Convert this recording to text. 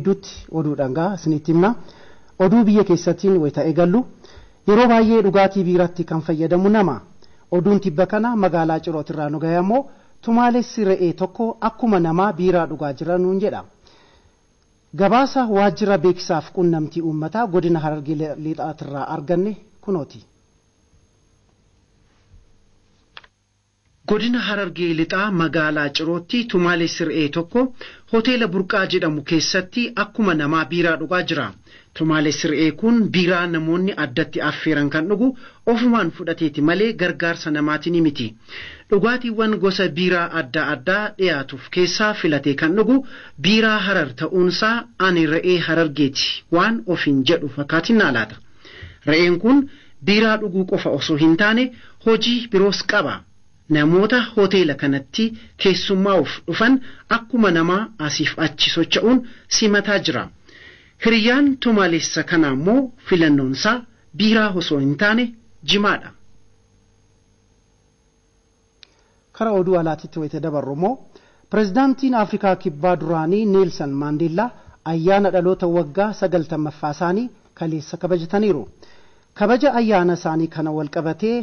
gidduutti oduudhaan gaa isinitti himna. Oduu biyya keessatiin wayita eegallu yeroo baay'ee dhugaatii biiraatti kan fayyadamu nama. Oduun tibba kana magaalaa Cirootirraa nu ga'e ammoo tumaalessi re'ee tokko akkuma namaa biiraa dhugaa jiranuun jedha. Gabaasa waajjira beeksisaaf qunnamtii uummataa godina Harargee Lixaatirraa arganne kunooti. Godina Harargee Lixaa magaalaa Cirootti tumaalessi re'ee tokko hoteela Burqaa jedhamu keessatti akkuma namaa biiraa dhugaa jira. Tumaalessi re'ee kun biiraa namoonni addatti affeeran kan dhugu ofumaan fudhateeti malee gargaarsa namaatiin miti. Dhugaatiiwwan gosa biiraa adda addaa dhiyaatuuf keessaa filatee kan dhugu biiraa Harar ta'uunsaa ani re'ee Harargeeti waan ofiin jedhu fakkaatiin naalaata. Re'een kun biiraa dhuguu qofa osoo hin taane hojii biroos qaba. Namoota hoteela kanatti keessummaa'uuf dhufan akkuma namaa asiif achi socho'uun simataa jira. Hiriyyaan tumaalessa kana immoo filannoonsaa biiraa osoo hin taane jimaadha. Kara oduu alaatitti wayite dabarru immoo pirezidaantiin Afrikaa Kibbaa duraanii Neelsan Maandeellaa ayyaana dhaloota waggaa 90ffaa isaanii kaleessa kabajataniiru. Kabaja ayyaana isaanii kana wal qabatee